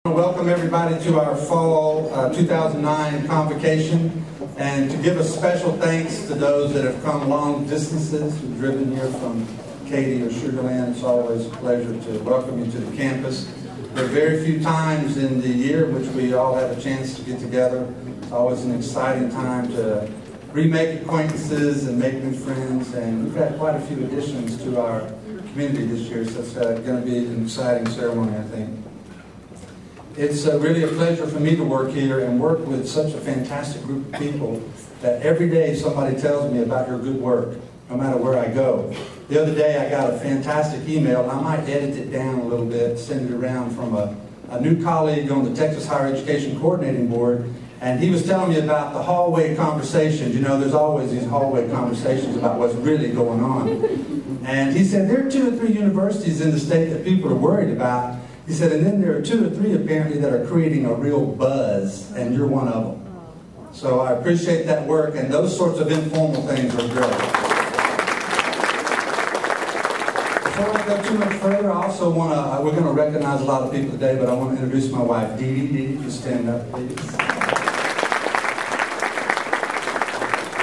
Welcome everybody to our fall 2009 convocation, and to give a special thanks to those that have come long distances, who've driven here from Katy or Sugar Land. It's always a pleasure to welcome you to the campus. There are very few times in the year which we all have a chance to get together. It's always an exciting time to remake acquaintances and make new friends, and we've had quite a few additions to our community this year, so it's going to be an exciting ceremony, I think. It's really a pleasure for me to work here and work with such a fantastic group of people that every day somebody tells me about your good work, no matter where I go. The other day I got a fantastic email, and I might edit it down a little bit, send it around, from a new colleague on the Texas Higher Education Coordinating Board, and he was telling me about the hallway conversations. You know, there's always these hallway conversations about what's really going on. And he said there are 2 or 3 universities in the state that people are worried about. He said, and then there are 2 or 3 apparently that are creating a real buzz, and you're one of them. So I appreciate that work, and those sorts of informal things are great. Before I go too much further, I also want to, we're going to recognize a lot of people today, but I want to introduce my wife, Dee Dee. Dee Dee, just stand up, please.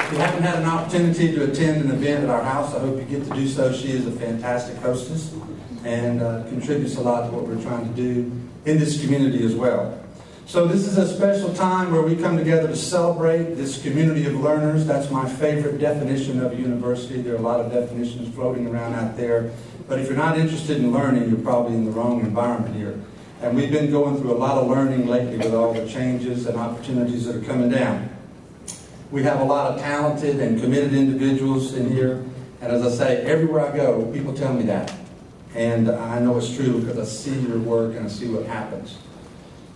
If you haven't had an opportunity to attend an event at our house, I hope you get to do so. She is a fantastic hostess and contributes a lot to what we're trying to do in this community as well. So this is a special time where we come together to celebrate this community of learners. That's my favorite definition of a university. There are a lot of definitions floating around out there, but if you're not interested in learning, you're probably in the wrong environment here. And we've been going through a lot of learning lately with all the changes and opportunities that are coming down. We have a lot of talented and committed individuals in here, and as I say, everywhere I go, people tell me that. And I know it's true because I see your work and I see what happens.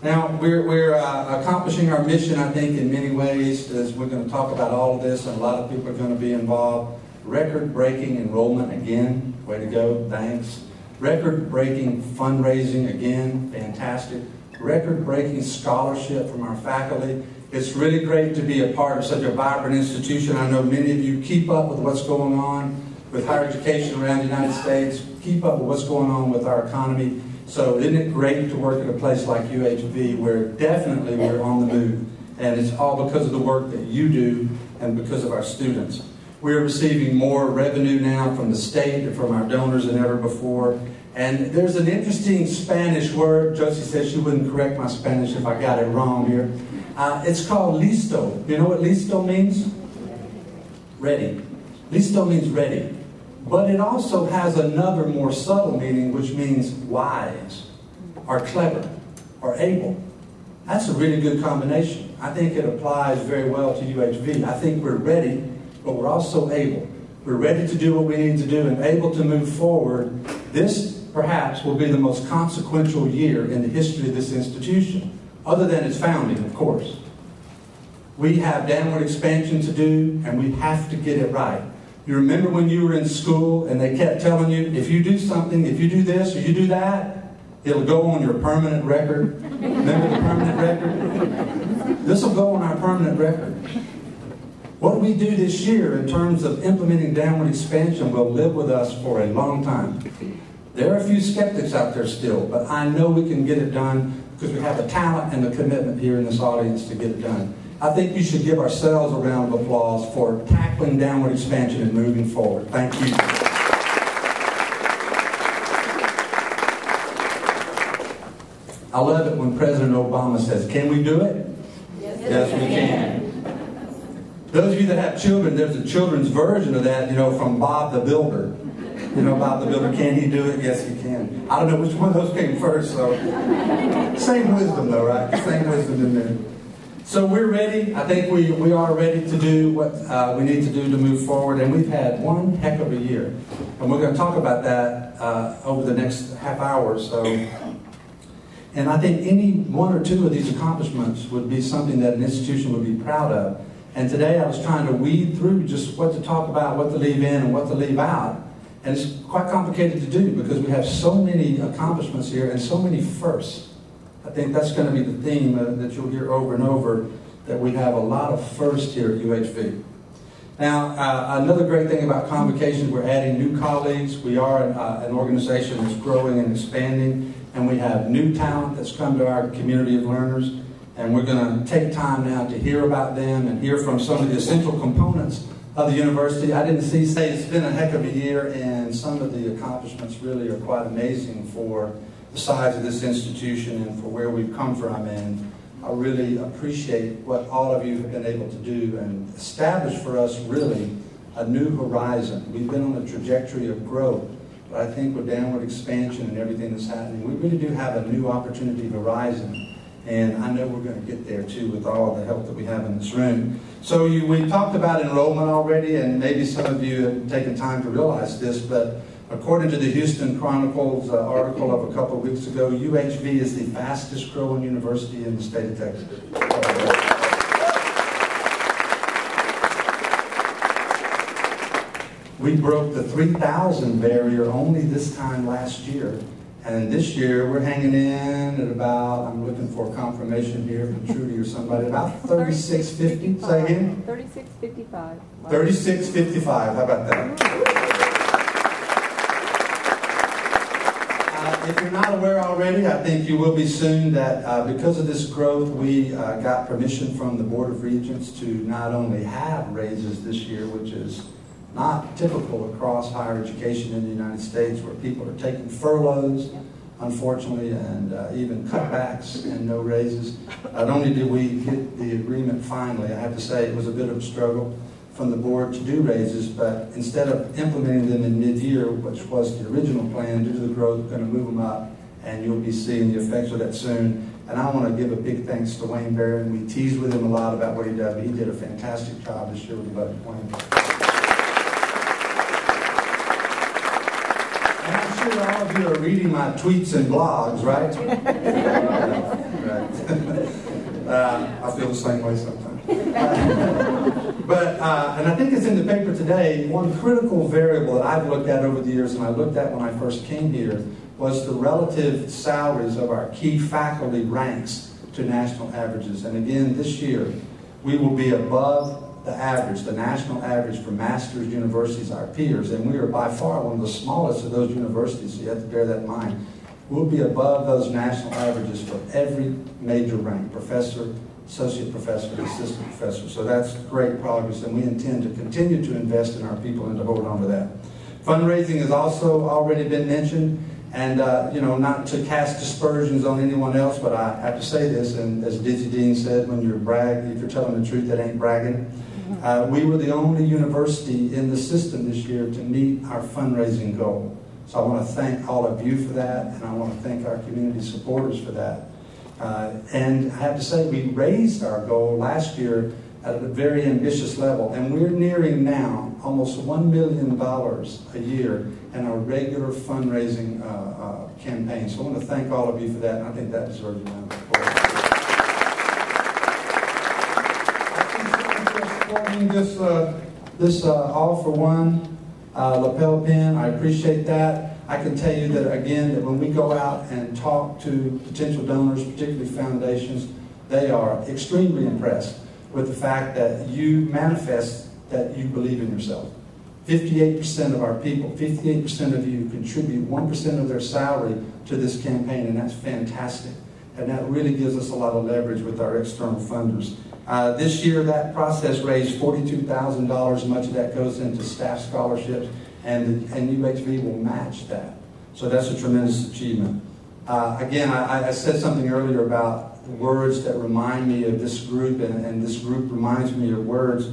Now, we're accomplishing our mission, I think, in many ways, as we're going to talk about all of this, and a lot of people are going to be involved. Record-breaking enrollment again, way to go, thanks. Record-breaking fundraising again, fantastic. Record-breaking scholarship from our faculty. It's really great to be a part of such a vibrant institution. I know many of you keep up with what's going on with higher education around the United States, keep up with what's going on with our economy. So isn't it great to work at a place like UHV where definitely we're on the move, and it's all because of the work that you do and because of our students. We're receiving more revenue now from the state and from our donors than ever before. And there's an interesting Spanish word. Josie says she wouldn't correct my Spanish if I got it wrong here. It's called listo. You know what listo means? Ready. Listo means ready. But it also has another more subtle meaning, which means wise, or clever, or able. That's a really good combination. I think it applies very well to UHV. I think we're ready, but we're also able. We're ready to do what we need to do and able to move forward. This, perhaps, will be the most consequential year in the history of this institution, other than its founding, of course. We have downward expansion to do, and we have to get it right. You remember when you were in school and they kept telling you, if you do something, if you do this or you do that, it'll go on your permanent record. Remember the permanent record? This will go on our permanent record. What we do this year in terms of implementing downward expansion will live with us for a long time. There are a few skeptics out there still, but I know we can get it done because we have the talent and the commitment here in this audience to get it done. I think you should give ourselves a round of applause for tackling downward expansion and moving forward. Thank you. I love it when President Obama says, "Can we do it?" Yes, we can. Those of you that have children, there's a children's version of that, you know, from Bob the Builder. You know, Bob the Builder, can he do it? Yes, he can. I don't know which one of those came first, so. Same wisdom, though, right? Same wisdom in there. So we're ready. I think we are ready to do what we need to do to move forward. And we've had one heck of a year. And we're going to talk about that over the next half hour or so. And I think any 1 or 2 of these accomplishments would be something that an institution would be proud of. And today I was trying to weed through just what to talk about, what to leave in, and what to leave out. And it's quite complicated to do because we have so many accomplishments here and so many firsts. I think that's going to be the theme that you'll hear over and over, that we have a lot of firsts here at UHV. Now, another great thing about Convocation, we're adding new colleagues. We are an organization that's growing and expanding, and we have new talent that's come to our community of learners, and we're going to take time now to hear about them and hear from some of the essential components of the university. I didn't say it's been a heck of a year, and some of the accomplishments really are quite amazing for the size of this institution and for where we've come from. And I really appreciate what all of you have been able to do and establish for us really a new horizon. We've been on a trajectory of growth, but I think with downward expansion and everything that's happening, we really do have a new opportunity horizon. And I know we're going to get there too with all the help that we have in this room. So we talked about enrollment already, and maybe some of you have taken time to realize this, but according to the Houston Chronicle's article of a couple of weeks ago, UHV is the fastest growing university in the state of Texas. We broke the 3,000 barrier only this time last year. And this year we're hanging in at about, I'm looking for confirmation here from Trudy or somebody, about 3650. Say again? 3655. 3655. How about that? If you're not aware already, I think you will be soon, that because of this growth, we got permission from the Board of Regents to not only have raises this year, which is not typical across higher education in the United States, where people are taking furloughs, unfortunately, and even cutbacks and no raises. Not only did we get the agreement finally, I have to say it was a bit of a struggle from the board to do raises, but instead of implementing them in mid-year, which was the original plan, due to the growth, we're going to move them up, and you'll be seeing the effects of that soon. And I want to give a big thanks to Wayne Barron. We teased with him a lot about what he did, but he did a fantastic job this year with the budget plan. And I'm sure all of you are reading my tweets and blogs, right? Right. I feel the same way sometimes. And I think it's in the paper today, one critical variable that I've looked at over the years, and I looked at when I first came here, was the relative salaries of our key faculty ranks to national averages. And again, this year, we will be above the average, the national average for master's universities, our peers, and we are by far one of the smallest of those universities, so you have to bear that in mind. We'll be above those national averages for every major rank, professor, associate professor, assistant professor. So that's great progress, and we intend to continue to invest in our people and to hold on to that. Fundraising has also already been mentioned, and not to cast dispersions on anyone else, but I have to say this, and as Dizzy Dean said, when you're if you're telling the truth, that ain't bragging. We were the only university in the system this year to meet our fundraising goal. So I want to thank all of you for that, and I want to thank our community supporters for that. And I have to say, we raised our goal last year at a very ambitious level, and we're nearing now almost $1 million a year in our regular fundraising campaign. So I want to thank all of you for that, and I think that deserves a round of applause. This all-for-one lapel pin, I appreciate that. I can tell you that, again, that when we go out and talk to potential donors, particularly foundations, they are extremely impressed with the fact that you manifest that you believe in yourself. 58% of our people, 58% of you contribute 1% of their salary to this campaign, and that's fantastic. And that really gives us a lot of leverage with our external funders. This year, that process raised $42,000. Much of that goes into staff scholarships, and UHV will match that. So that's a tremendous achievement. Again, I said something earlier about words that remind me of this group, and this group reminds me of words.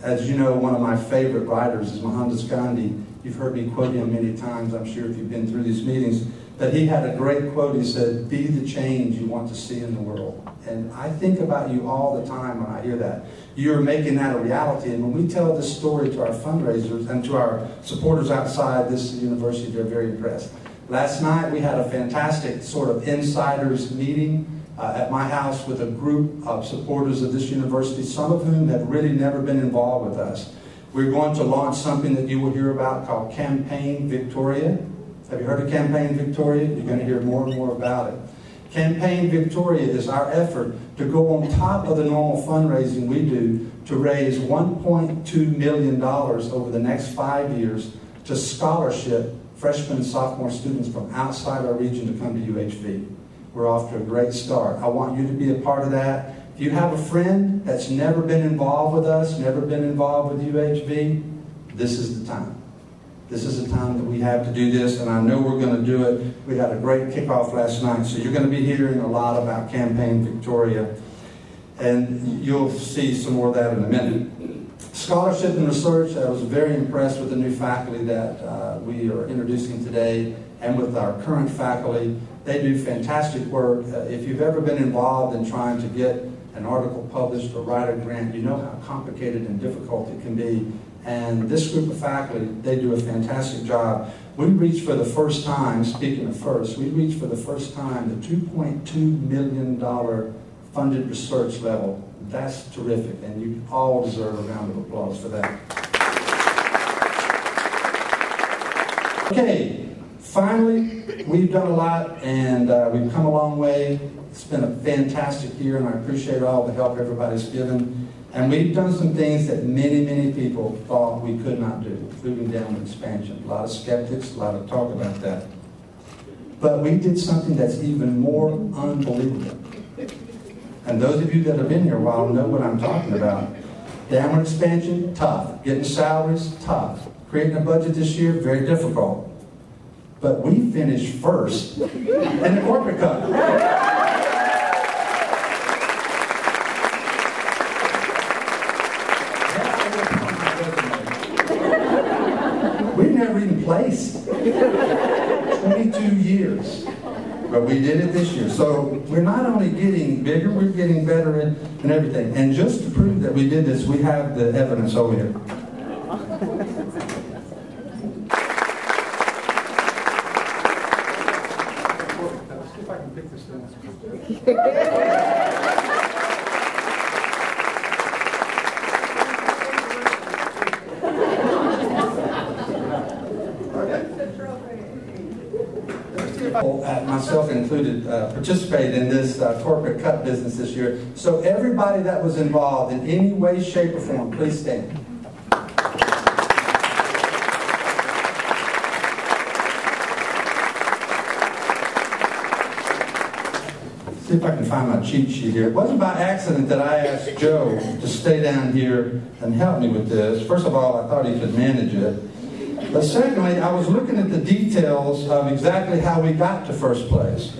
As you know, one of my favorite writers is Mohandas Gandhi. You've heard me quote him many times, I'm sure, if you've been through these meetings. But he had a great quote. He said, "Be the change you want to see in the world." And I think about you all the time when I hear that. You're making that a reality. And when we tell this story to our fundraisers and to our supporters outside this university, they're very impressed. Last night, we had a fantastic sort of insiders meeting at my house with a group of supporters of this university, some of whom have really never been involved with us. We're going to launch something that you will hear about called Campaign Victoria. Have you heard of Campaign Victoria? You're going to hear more and more about it. Campaign Victoria is our effort to go on top of the normal fundraising we do to raise $1.2 million over the next 5 years to scholarship freshman and sophomore students from outside our region to come to UHV. We're off to a great start. I want you to be a part of that. If you have a friend that's never been involved with us, never been involved with UHV, this is the time. This is the time that we have to do this, and I know we're going to do it. We had a great kickoff last night, so you're going to be hearing a lot about Campaign Victoria, and you'll see some more of that in a minute. Scholarship and research, I was very impressed with the new faculty that we are introducing today, and with our current faculty. They do fantastic work. If you've ever been involved in trying to get an article published or write a grant, you know how complicated and difficult it can be. And this group of faculty, they do a fantastic job. We reached for the first time, speaking of first, we reached for the first time the $2.2 million funded research level. That's terrific, and you all deserve a round of applause for that. Okay, finally, we've done a lot, and we've come a long way. It's been a fantastic year, and I appreciate all the help everybody's given. And we've done some things that many, many people thought we could not do, including downward expansion. A lot of skeptics, a lot of talk about that. But we did something that's even more unbelievable. And those of you that have been here a while know what I'm talking about. Downward expansion, tough. Getting salaries, tough. Creating a budget this year, very difficult. But we finished first in the corporate cup. We've never even placed. 22 years. But we did it this year. So we're not only getting bigger, we're getting better in everything. And just to prove that we did this, we have the evidence over here. Let's see if I can pick this thing. Myself included, participated in this corporate cup business this year. So everybody that was involved in any way, shape, or form, please stand. See if I can find my cheat sheet here. It wasn't by accident that I asked Joe to stay down here and help me with this. First of all, I thought he could manage it. But secondly, I was looking at the details of exactly how we got to first place.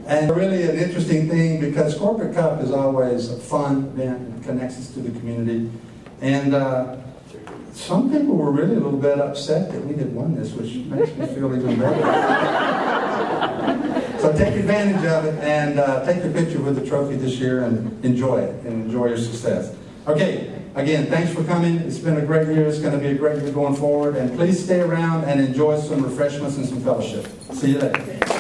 And really an interesting thing, because Corporate Cup is always a fun event, it connects us to the community. And some people were really a little bit upset that we had won this, which makes me feel even better. So take advantage of it and take a picture with the trophy this year and enjoy it and enjoy your success. Okay. Again, thanks for coming. It's been a great year. It's going to be a great year going forward. And please stay around and enjoy some refreshments and some fellowship. See you later.